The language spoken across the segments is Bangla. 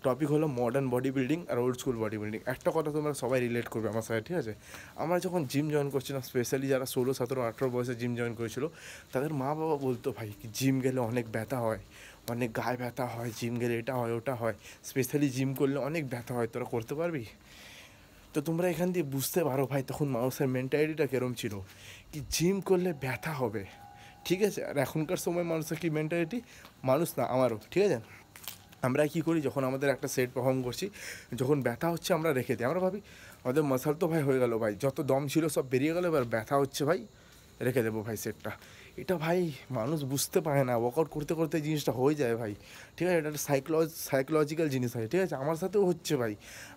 টপিক হলো মডার্ন বডি বিল্ডিং আর ওল্ড স্কুল বডি বিল্ডিং। একটা কথা তোমরা সবাই রিলেট করবে আমার সাথে, ঠিক আছে? আমরা যখন জিম জয়েন করছিলাম, স্পেশালি যারা 16, 17, 18 বয়সে জিম জয়েন করেছিল, তাদের মা বাবা বলতো ভাই কি জিম গেলে অনেক ব্যথা হয়, অনেক গায়ে ব্যথা হয়, জিম গেলে এটা হয় ওটা হয়, স্পেশালি জিম করলে অনেক ব্যথা হয়, তোরা করতে পারবি? তো তোমরা এখান দিয়ে বুঝতে পারো ভাই তখন মানুষের মেন্টালিটিটা কীরকম ছিল, কি জিম করলে ব্যথা হবে, ঠিক আছে? আর এখনকার সময় মানুষের কী মেন্টালিটি, মানুষ না আমারও, ঠিক আছে, আমরা কী করি যখন আমাদের একটা সেট পারফর্ম করছি, যখন ব্যথা হচ্ছে আমরা রেখে দিই, আমরা ভাবি আমাদের মাসাল তো ভাই হয়ে গেল, ভাই যত দম ছিল সব বেরিয়ে গেলো, এবার ব্যথা হচ্ছে ভাই রেখে দেবো ভাই সেটটা। এটা ভাই মানুষ বুঝতে পারে না, ওয়ার্কআউট করতে করতে জিনিসটা হয়ে যায় ভাই, ঠিক আছে? এটা একটা সাইকোলজিক্যাল জিনিস হয়, ঠিক আছে? আমার সাথেও হচ্ছে ভাই,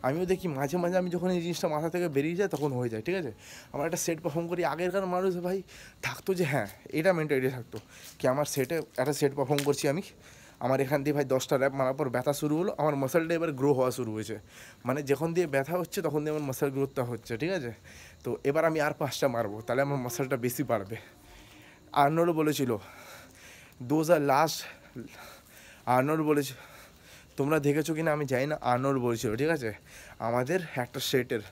আমিও দেখি মাঝে মাঝে আমি যখন এই জিনিসটা মাথা থেকে বেরিয়ে যায় তখন হয়ে যায়, ঠিক আছে? আমরা একটা সেট পারফর্ম করি, আগেরকার মানুষ ভাই থাকতো যে হ্যাঁ এটা মেন্টালিটি থাকতো কি আমার সেটে একটা সেট পারফর্ম করছি আমি, আমার এখান দিয়ে ভাই 10টা র্যাপ মারার পর ব্যথা শুরু হলো, আমার মাসেলটা এবার গ্রো হওয়া শুরু হয়েছে, মানে যখন দিয়ে ব্যথা হচ্ছে তখন দিয়ে আমার মাসেল গ্রোথটা হচ্ছে, ঠিক আছে? তো এবার আমি আর 5টা মারবো, তাহলে আমার মাসেলটা বেশি বাড়বে। আর্নল্ড বলেছিল দোজ আর লাস্ট, আর্নল্ড বলেছে, তোমরা দেখেছো কি না আমি জানি না, আর্নল্ড বলেছিল, ঠিক আছে, আমাদের একটা সেটের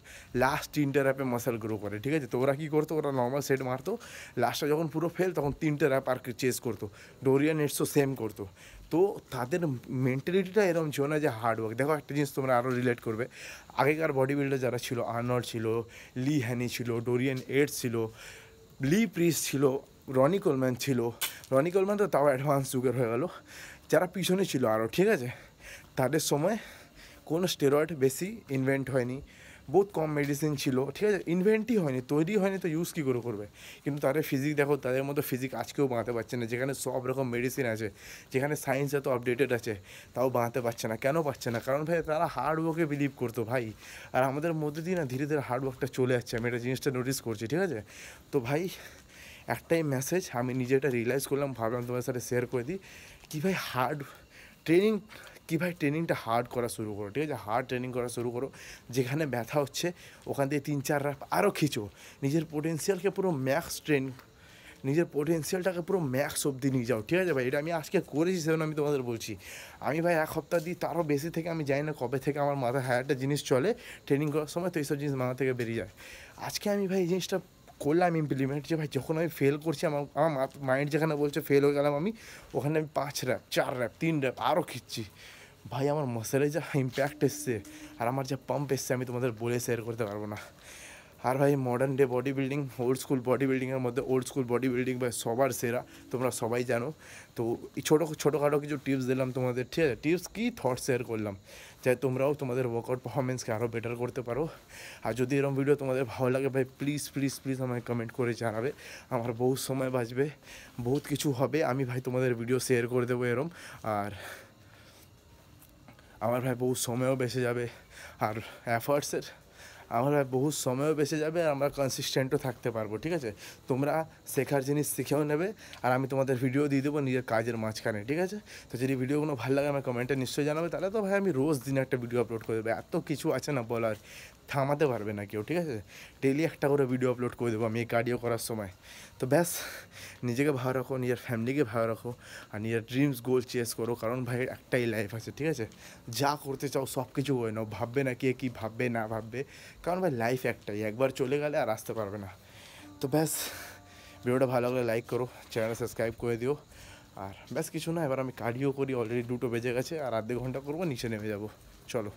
লাস্ট 3টে র্যাপে মাসেল গ্রো করে, ঠিক আছে? তো ওরা কী করতো, ওরা নর্মাল সেট মারতো, লাস্টটা যখন পুরো ফেল তখন 3টে র্যাপ আর চেস করতো, ডোরিয়ান এটসও সেম করতো। তো তাদের মেন্টালিটিটা এরকম ছিল না যে হার্ডওয়ার্ক। দেখো একটা জিনিস তোমরা আরও রিলেট করবে, আগেকার বডি বিল্ডার যারা ছিল, আর্নল্ড ছিল, লি হ্যানি ছিল, ডোরিয়ান এটস ছিল, লি প্রিস ছিল, রনি কোলম্যান ছিল, রনি কোলম্যান তো তাও অ্যাডভান্স যুগের হয়ে গেল, যারা পিছনে ছিল আরও, ঠিক আছে? তাদের সময় কোনো স্টেরয়েড বেশি ইনভেন্ট হয়নি, বহুত কম মেডিসিন ছিল, ঠিক আছে? ইনভেন্টই হয়নি, তৈরি হয়নি, তো ইউজ কী করে করবে? কিন্তু তাদের ফিজিক দেখো, তাদের মতো ফিজিক আজকেও বানাতে পারছে না, যেখানে সব রকম মেডিসিন আছে, যেখানে সায়েন্স এত আপডেটেড আছে, তাও বানাতে পারছে না। কেন পারছে না? কারণ ভাই তারা হার্ডওয়ার্কে বিলিভ করতো ভাই, আর আমাদের মধ্যে দিয়ে না ধীরে ধীরে হার্ডওয়ার্কটা চলে যাচ্ছে, আমি এটা জিনিসটা নোটিস করছি, ঠিক আছে? তো ভাই একটাই মেসেজ আমি নিজে এটা রিয়েলাইজ করলাম, ভাবলাম তোমার সাথে শেয়ার করে দিই, কি ভাই ট্রেনিং ট্রেনিংটা হার্ড করা শুরু করো, ঠিক আছে? হার্ড ট্রেনিং করা শুরু করো, যেখানে ব্যথা হচ্ছে ওখান থেকে 3-4 র্যাপ আরও খিচো, নিজের পোটেন্সিয়ালকে পুরো ম্যাক্স নিজের পোটেন্সিয়ালটাকে পুরো ম্যাক্স অবধি নিয়ে যাও, ঠিক আছে ভাই? এটা আমি আজকে করেছি, সেজন্য আমি তোমাদের বলছি। আমি ভাই 1 সপ্তাহ দিই, তারও বেশি থেকে আমি জানি না কবে থেকে আমার মাথায় হ্যাঁ একটা জিনিস চলে ট্রেনিং করার সময়, তো এইসব জিনিস মাথা থেকে বেরিয়ে যায়। আজকে আমি ভাই এই জিনিসটা করলাম ইমপ্লিমেন্ট, যে ভাই যখন আমি ফেল করছি, আমার মাইন্ড যেখানে বলছে ফেল হয়ে গেলাম আমি, ওখানে আমি 5 র্যাপ, 4 র্যাপ, 3 র্যাপ আরও খিচ্ছি। ভাই আমার মাসেলে যা ইম্প্যাক্ট এসছে আর আমার যা পাম্প এসছে আমি তোমাদের বলে শেয়ার করতে পারবো না। আর ভাই modern day body building, old school body বিল্ডিংয়ের মধ্যে ওল্ড স্কুল বডি বিল্ডিং ভাই সবার সেরা, তোমরা সবাই জানো। তো এই ছোটোখাটো কিছু টিপস দিলাম তোমাদের, ঠিক আছে? টিপস কি থট শেয়ার করলাম, যাতে তোমরাও তোমাদের ওয়ার্কআউট পারফরমেন্সকে আরও বেটার করতে পারো। আর যদি এরকম ভিডিও তোমাদের ভালো লাগে ভাই প্লিজ প্লিজ প্লিজ আমাকে কমেন্ট করে জানাবে, আমার বহুত সময় বাঁচবে, বহুত কিছু হবে, আমি ভাই তোমাদের ভিডিও শেয়ার করে দেবো এরম। আর আমার ভাই বহু সময়ও বেঁচে যাবে, আর এফার্টসের আমার ভাই বহু সময়ও বেঁচে যাবে, আর আমরা কনসিস্টেন্টও থাকতে পারবো, ঠিক আছে? তোমরা শেখার জিনিস শিখেও নেবে, আর আমি তোমাদের ভিডিও দিয়ে দেবো নিজের কাজের মাঝখানে, ঠিক আছে? তো যদি ভিডিওগুলো ভালো লাগে আমার কমেন্টে নিশ্চয়ই জানাবে, তাহলে তো ভাই আমি রোজ দিনে একটা ভিডিও আপলোড করে দেবো, এত কিছু আছে না বলার, থামাতে পারবে না কেউ, ঠিক আছে? ডেইলি একটা করে ভিডিও আপলোড করে দেবো আমি এই কার্ডিও করার সময়। তো ব্যাস, নিজেকে ভালো রাখো, নিজের ফ্যামিলিকে ভালো রাখো, আর নিজের ড্রিমস গোল চেস করো, কারণ ভাই একটাই লাইফ আছে, ঠিক আছে? যা করতে চাও সব কিছু করে নাও, ভাববে না কে কী ভাববে না ভাববে, কারণ ভাই লাইফ একটাই, একবার চলে গেলে আর আসতে পারবে না। তো ব্যাস, ভিডিওটা ভালো লাগলে লাইক করো, চ্যানেল সাবস্ক্রাইব করে দিও, আর ব্যাস কিছু না, এবার আমি কার্ডিও করি, অলরেডি 2টো বেজে গেছে, আর আধ ঘন্টা করবো, নিচে নেমে যাবো, চলো।